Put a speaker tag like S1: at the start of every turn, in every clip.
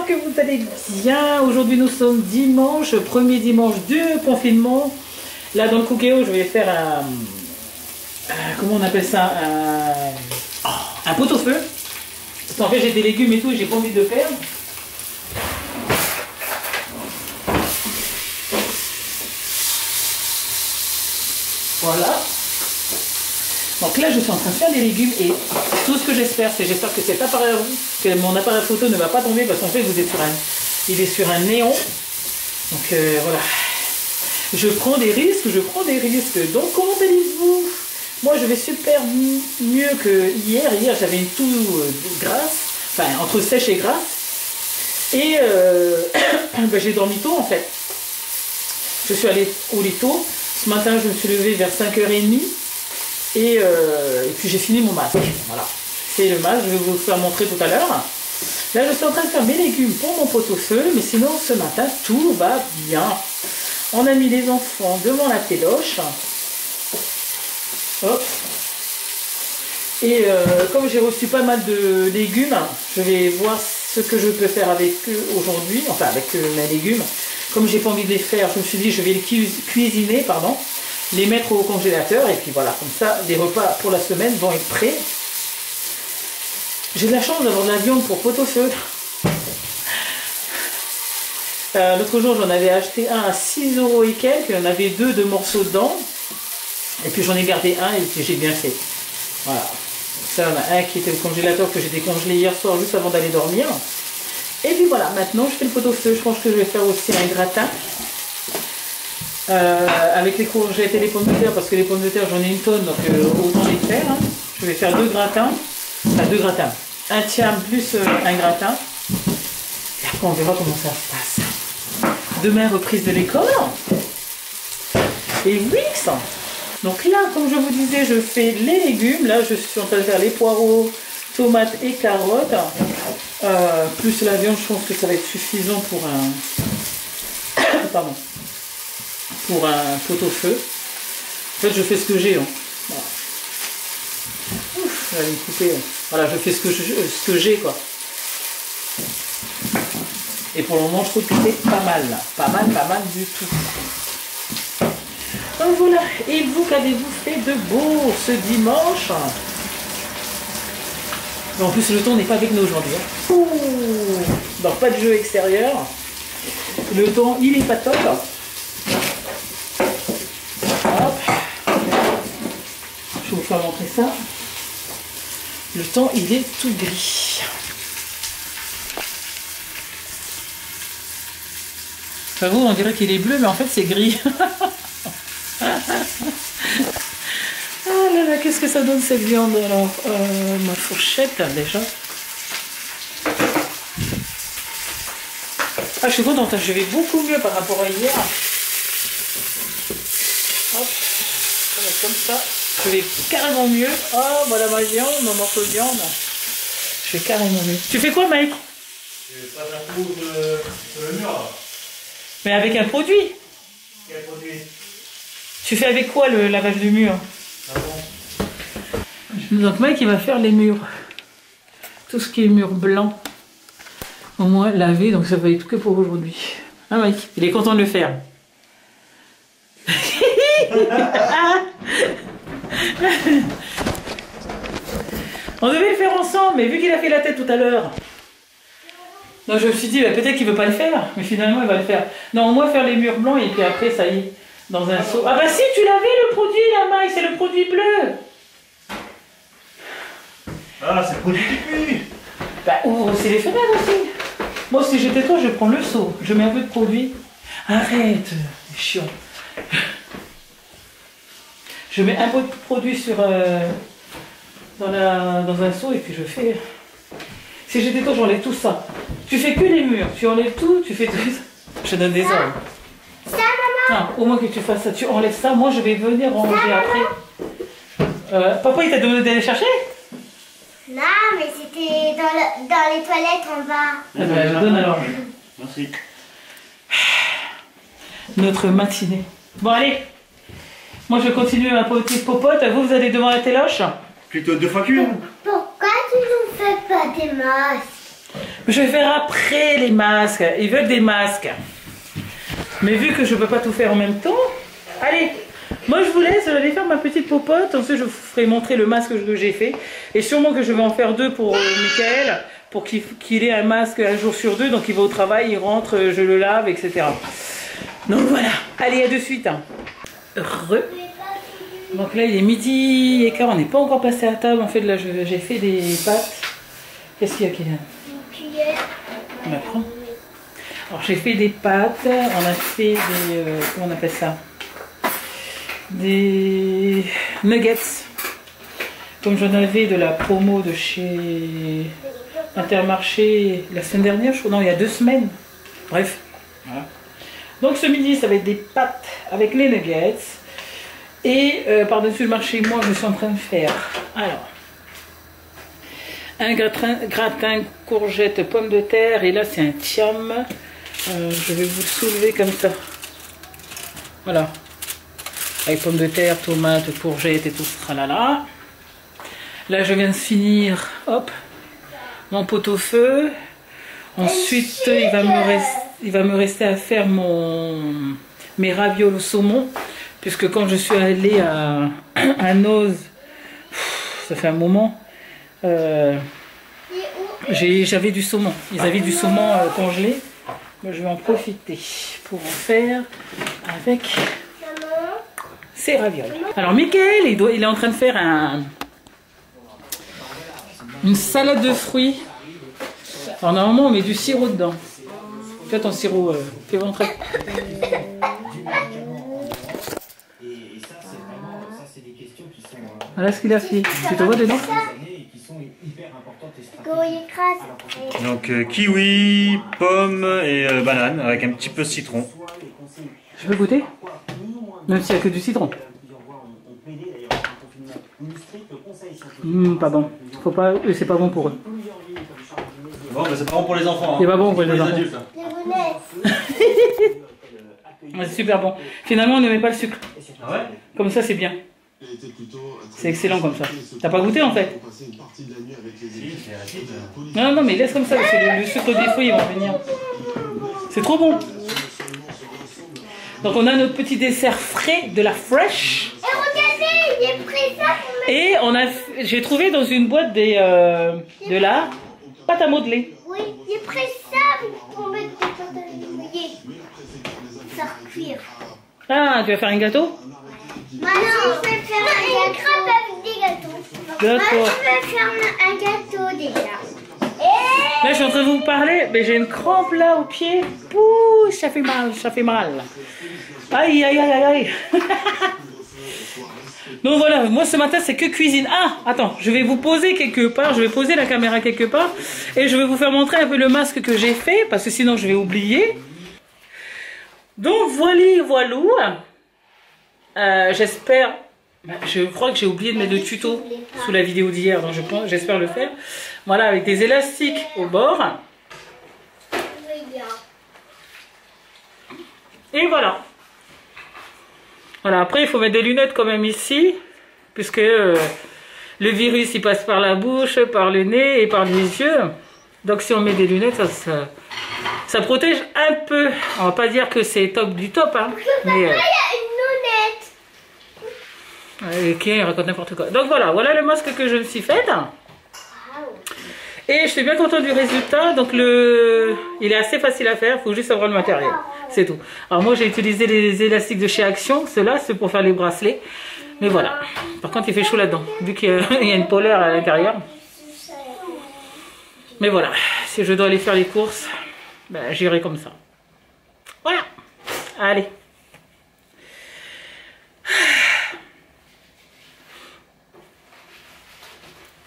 S1: j'espère que vous allez bien. Aujourd'hui nous sommes dimanche, premier dimanche du confinement. Là dans le Cookéo, je vais faire comment on appelle ça, un pot-au-feu. Parce qu'en fait j'ai des légumes et tout et j'ai pas envie de le perdre. Voilà. Donc là je suis en train de faire des légumes et tout ce que j'espère c'est que cet appareil, que mon appareil photo ne va pas tomber parce qu'en fait vous êtes il est sur un néon. Donc voilà. Je prends des risques. Donc comment allez-vous? Moi je vais super mieux que hier. Hier j'avais une toux grasse, enfin entre sèche et grasse. Et ben, j'ai dormi tôt en fait. Je suis allée au lit tôt. Ce matin je me suis levée vers 5h30. Et puis j'ai fini mon masque. Voilà. C'est le masque, je vais vous faire montrer tout à l'heure. Là je suis en train de faire mes légumes pour mon pot-au-feu. Mais sinon ce matin tout va bien. On a mis les enfants devant la téloche. Hop. Et comme j'ai reçu pas mal de légumes, je vais voir ce que je peux faire avec eux aujourd'hui. Enfin avec mes légumes. Comme j'ai pas envie de les faire, je me suis dit je vais les cuisiner, pardon. Les mettre au congélateur et puis voilà, comme ça les repas pour la semaine vont être prêts. J'ai de la chance d'avoir de la viande pour pot-au-feu. L'autre jour j'en avais acheté un à 6 € et quelques, il y en avait deux morceaux dedans et puis j'en ai gardé un et puis j'ai bien fait. Voilà, ça on a un qui était au congélateur que j'ai décongelé hier soir juste avant d'aller dormir. Et puis voilà, maintenant je fais le pot-au-feu. Je pense que je vais faire aussi un gratin. Avec les courgettes et les pommes de terre, parce que les pommes de terre j'en ai une tonne, donc autant les faire. Hein. Je vais faire deux gratins, un tiers plus un gratin. Et après on verra comment ça se passe. Demain reprise de l'école. Et Wix. Donc là, comme je vous disais, je fais les légumes. Là je suis en train de faire les poireaux, tomates et carottes. Plus la viande, je pense que ça va être suffisant pour un... Pardon. Pour un pot-au-feu. En fait je fais ce que j'ai. Hein. Voilà. Ouf, je vais me couper. Voilà, je fais ce que j'ai quoi. Et pour le moment je trouve que c'est pas mal là. Pas mal du tout. Donc voilà. Et vous, qu'avez-vous fait de beau ce dimanche? En plus le temps n'est pas avec nous aujourd'hui. Hein. Donc pas de jeu extérieur. Le temps il est pas top. Je vais vous faire montrer ça. Le temps il est tout gris. Enfin vous on dirait qu'il est bleu mais en fait c'est gris. Ah là là, qu'est-ce que ça donne cette viande alors? Ma fourchette déjà. Ah je suis contente, je vais beaucoup mieux par rapport à hier. Hop, ça va être comme ça. Je vais carrément mieux. Oh, voilà ma viande, mon morceau de viande. Je vais carrément mieux. Tu fais quoi, Mike?
S2: Je passe un coup sur le mur. Là.
S1: Mais avec un produit.
S2: Quel produit?
S1: Tu fais avec quoi le lavage de mur?
S2: Ah bon?
S1: Donc Mike, il va faire les murs. Tout ce qui est mur blanc. Au moins lavé, donc ça va être que pour aujourd'hui. Ah Mike, il est content de le faire. On devait le faire ensemble, mais vu qu'il a fait la tête tout à l'heure, donc je me suis dit bah, peut-être qu'il veut pas le faire, mais finalement il va le faire. Non, au moins faire les murs blancs et puis après ça y est, dans un seau. Ah bah si, tu l'avais le produit là, Mike, c'est le produit bleu.
S2: Ah, c'est le produit qui pue.
S1: Bah ouvre aussi les fenêtres aussi. Moi si j'étais toi, je prends le seau, je mets un peu de produit. Arrête, c'est chiant. Je mets un peu de produit sur, dans un seau et puis je fais... Si j'étais toi, j'enlève tout ça. Tu fais que les murs, tu enlèves tout, tu fais tout ça. Je donne des ordres.
S3: Ça, maman.
S1: Au moins que tu fasses ça, tu enlèves ça, moi je vais venir ranger après. Papa, il t'a demandé d'aller chercher?
S3: Non, mais c'était dans les toilettes en bas.
S1: Eh ben, je donne alors.
S2: Merci.
S1: Notre matinée. Bon, allez. Moi, je continue ma petite popote. Vous allez devant la téloche.
S2: Plutôt 2 fois qu'une.
S3: Pourquoi tu nous fais pas des masques?
S1: Je vais faire après les masques. Ils veulent des masques. Mais vu que je ne peux pas tout faire en même temps, allez, moi je vous laisse, j'allais faire ma petite popote. Ensuite je vous ferai montrer le masque que j'ai fait. Et sûrement que je vais en faire 2 pour Michael, pour qu'il ait un masque un jour sur 2. Donc il va au travail, il rentre, je le lave, etc. Donc voilà, allez, à de suite. Hein. Donc là il est 12h15, on n'est pas encore passé à table. En fait là j'ai fait des pâtes. Qu'est-ce qu'il y a, Kylian? On la prend. Alors j'ai fait des pâtes, on a fait des... comment on appelle ça? Des nuggets. Comme j'en avais de la promo de chez Intermarché la semaine dernière, je crois, non, il y a 2 semaines. Bref. Voilà. Donc ce midi, ça va être des pâtes avec les nuggets. Et par-dessus le marché, moi, je suis en train de faire... Alors... un gratin courgette, pommes de terre, et là c'est un tiam. Je vais vous le soulever comme ça. Voilà. Avec pommes de terre, tomates, courgettes et tout ce tralala. Là je viens de finir, hop, mon pot-au-feu. Ensuite il va me rester à faire mes ravioles au saumon. Puisque quand je suis allée à Noz, ça fait un moment, j'avais du saumon. Ils avaient du saumon congelé. Moi, je vais en profiter pour en faire avec ces ravioles. Alors Michael, il est en train de faire une salade de fruits. Alors normalement on met du sirop dedans. Fais ton sirop, fais montrer. Voilà ce qu'il a fait. Tu te vois dedans?
S2: Donc kiwi, pomme et banane avec un petit peu de citron.
S1: Je peux goûter? Même s'il n'y a que du citron. Pas bon. Faut pas, c'est pas bon pour eux.
S2: Bon, mais c'est pas bon pour les enfants. Hein.
S1: C'est pas bon pour les enfants.
S2: Adultes.
S1: C'est super bon. Finalement, on ne met pas le sucre.
S2: Ah ouais?
S1: Comme ça, c'est bien. C'est excellent comme ça. T'as pas goûté en fait? Non, non, mais laisse comme ça parce que le sucre des fruits, il va venir. C'est trop bon. Donc on a notre petit dessert frais de la Fresh.
S3: Et regardez, il est prêt ça pour mettre...
S1: Et j'ai trouvé dans une boîte de la pâte à modeler.
S3: Oui, il est prêt ça pour mettre des pâtes mouillées. Ça cuire.
S1: Ah, tu vas faire un gâteau?
S3: Maman, je vais faire un gâteau avec des gâteaux.
S1: D'accord.
S3: Je vais faire un gâteau déjà.
S1: Là, je suis en train de vous parler, mais j'ai une crampe là au pied. Pouh, ça fait mal, ça fait mal. Aïe, aïe, aïe, aïe, aïe. Donc voilà, moi ce matin c'est que cuisine. Ah, attends, je vais vous poser quelque part, je vais poser la caméra quelque part et je vais vous faire montrer un peu le masque que j'ai fait parce que sinon je vais oublier. Donc voilou. J'espère, je crois que j'ai oublié de mettre le tuto sous la vidéo d'hier, donc j'espère le faire. Voilà, avec des élastiques au bord. Et voilà. Voilà, après il faut mettre des lunettes quand même ici, puisque le virus il passe par la bouche, par le nez et par les yeux. Donc si on met des lunettes, ça protège un peu. On va pas dire que c'est top du top, hein. Mais, ok, il raconte n'importe quoi. Donc voilà le masque que je me suis fait. Et je suis bien contente du résultat. Donc il est assez facile à faire, il faut juste avoir le matériel. C'est tout. Alors moi j'ai utilisé les élastiques de chez Action. Ceux-là c'est pour faire les bracelets. Mais voilà. Par contre il fait chaud là-dedans. Vu qu'il y a une polaire à l'intérieur. Mais voilà. Si je dois aller faire les courses, ben, j'irai comme ça. Voilà. Allez.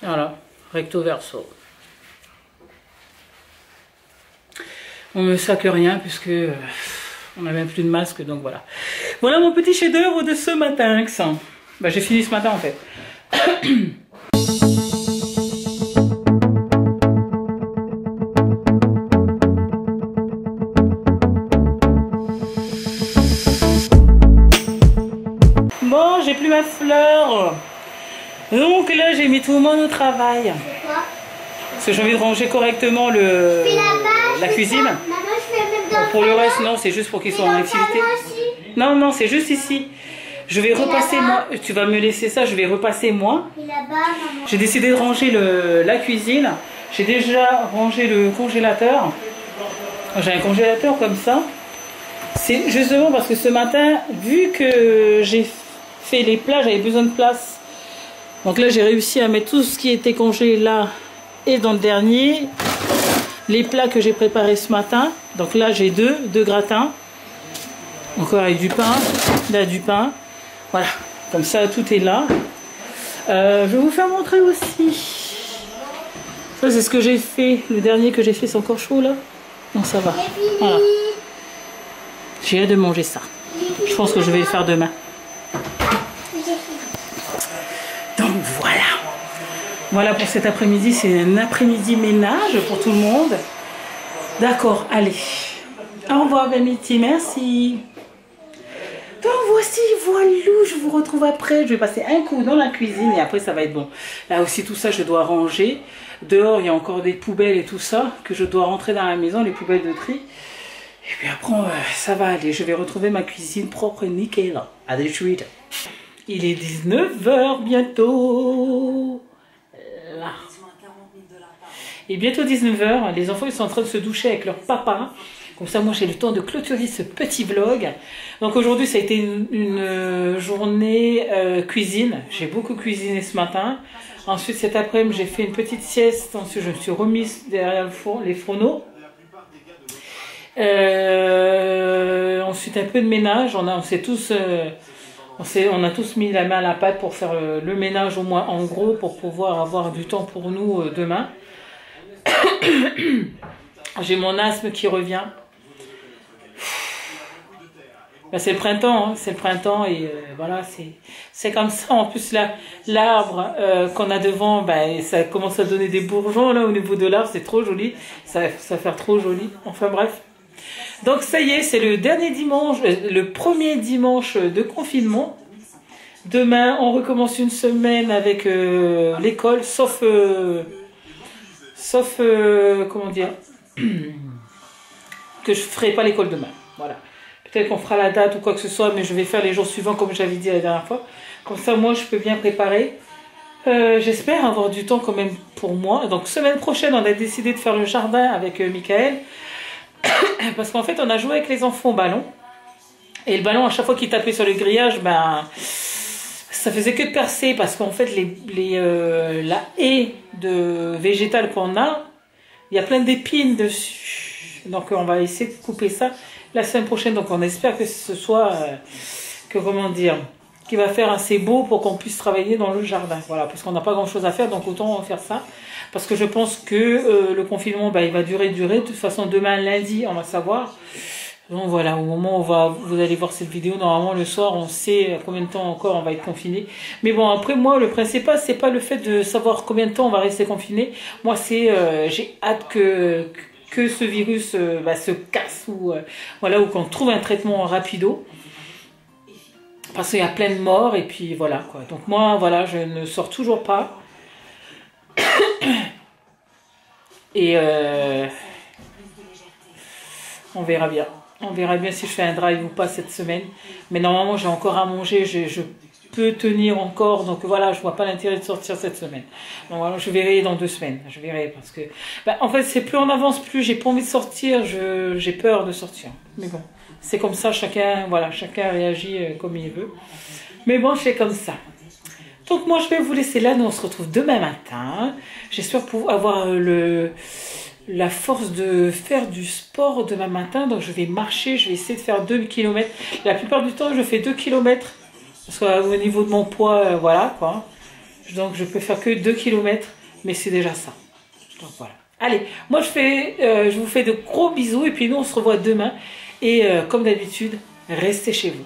S1: Voilà. Recto verso. On me saque rien puisque on n'a même plus de masque, donc voilà. Voilà mon petit chef-d'œuvre de ce matin. Bah, j'ai fini ce matin en fait. Bon, j'ai plus ma fleur. Donc là, j'ai mis tout le monde au travail. Parce que j'ai envie de ranger correctement la cuisine.
S3: Maman, je fais même dans
S1: Pour le reste, non, c'est juste pour qu'ils soient en activité. Non, non, c'est juste ici. Je vais repasser moi. Tu vas me laisser ça, je vais repasser moi.
S3: Et là-bas, maman.
S1: J'ai décidé de ranger la cuisine. J'ai déjà rangé le congélateur. J'ai un congélateur comme ça. C'est justement parce que ce matin, vu que j'ai fait les plats, j'avais besoin de place. Donc là, j'ai réussi à mettre tout ce qui était congelé là et dans le dernier. Les plats que j'ai préparés ce matin. Donc là, j'ai deux gratins. Encore avec du pain. Là, du pain. Voilà. Comme ça, tout est là. Je vais vous faire montrer aussi. Ça, c'est ce que j'ai fait. Le dernier que j'ai fait, c'est encore chaud là. Non, ça va. Voilà. J'ai hâte de manger ça. Je pense que je vais le faire demain. Donc voilà. Voilà pour cet après-midi. C'est un après-midi ménage pour tout le monde. D'accord, allez. Au revoir, Bamiti. Merci. Donc voici, voilà, je vous retrouve après. Je vais passer un coup dans la cuisine et après ça va être bon. Là aussi, tout ça, je dois ranger. Dehors, il y a encore des poubelles et tout ça que je dois rentrer dans la maison, les poubelles de tri. Et puis après, ça va aller. Je vais retrouver ma cuisine propre et nickel à des suites. Il est 19h bientôt. Là. Et bientôt 19h, les enfants ils sont en train de se doucher avec leur papa. Comme ça, moi, j'ai le temps de clôturer ce petit vlog. Donc aujourd'hui, ça a été une journée cuisine. J'ai beaucoup cuisiné ce matin. Ensuite, cet après-midi, j'ai fait une petite sieste. Ensuite, je me suis remise derrière les fourneaux. Ensuite, un peu de ménage. On a tous mis la main à la pâte pour faire le ménage au moins en gros pour pouvoir avoir du temps pour nous demain. J'ai mon asthme qui revient. Ben, c'est le printemps, hein, c'est le printemps et voilà, c'est comme ça. En plus, l'arbre qu'on a devant, ben, ça commence à donner des bourgeons là au niveau de l'arbre, c'est trop joli. Ça va faire trop joli. Enfin bref. Donc ça y est, c'est le dernier dimanche, le premier dimanche de confinement. Demain, on recommence une semaine avec l'école, sauf comment dire, que je ferai pas l'école demain. Voilà. Peut-être qu'on fera la date ou quoi que ce soit, mais je vais faire les jours suivants comme j'avais dit la dernière fois. Comme ça, moi, je peux bien préparer. J'espère avoir du temps quand même pour moi. Donc, semaine prochaine, on a décidé de faire le jardin avec Michael. Parce qu'en fait, on a joué avec les enfants au ballon. Et le ballon, à chaque fois qu'il tapait sur le grillage, ben, ça faisait que de percer. Parce qu'en fait, la haie de végétale qu'on a, il y a plein d'épines dessus. Donc, on va essayer de couper ça la semaine prochaine. Donc, on espère que ce soit, comment dire, qui va faire assez beau pour qu'on puisse travailler dans le jardin. Voilà, parce qu'on n'a pas grand-chose à faire, donc autant faire ça. Parce que je pense que le confinement, bah, il va durer. De toute façon, demain, lundi, on va savoir. Donc voilà, au moment où vous allez voir cette vidéo, normalement le soir, on sait combien de temps encore on va être confiné. Mais bon, après moi, le principal, c'est pas le fait de savoir combien de temps on va rester confiné. Moi, c'est j'ai hâte que ce virus se casse ou voilà, ou qu'on trouve un traitement rapido. Parce qu'il y a plein de morts et puis voilà quoi. Donc moi, voilà, je ne sors toujours pas. Et on verra bien. On verra bien si je fais un drive ou pas cette semaine. Mais normalement, j'ai encore à manger. Je peux tenir encore. Donc voilà, je vois pas l'intérêt de sortir cette semaine. Donc voilà, je verrai dans 2 semaines. Je verrai parce que... en fait, c'est plus on avance, plus j'ai pas envie de sortir. J'ai peur de sortir. Mais bon, c'est comme ça. Chacun réagit comme il veut. Mais bon, c'est comme ça. Donc moi, je vais vous laisser là. Nous, on se retrouve demain matin. J'espère pouvoir avoir la force de faire du sport demain matin. Donc je vais marcher, je vais essayer de faire 2 km. La plupart du temps, je fais 2 km. Parce qu'au niveau de mon poids, voilà quoi. Donc je peux faire que 2 km. Mais c'est déjà ça. Donc voilà. Allez, moi je vous fais de gros bisous. Et puis nous, on se revoit demain. Et comme d'habitude, restez chez vous.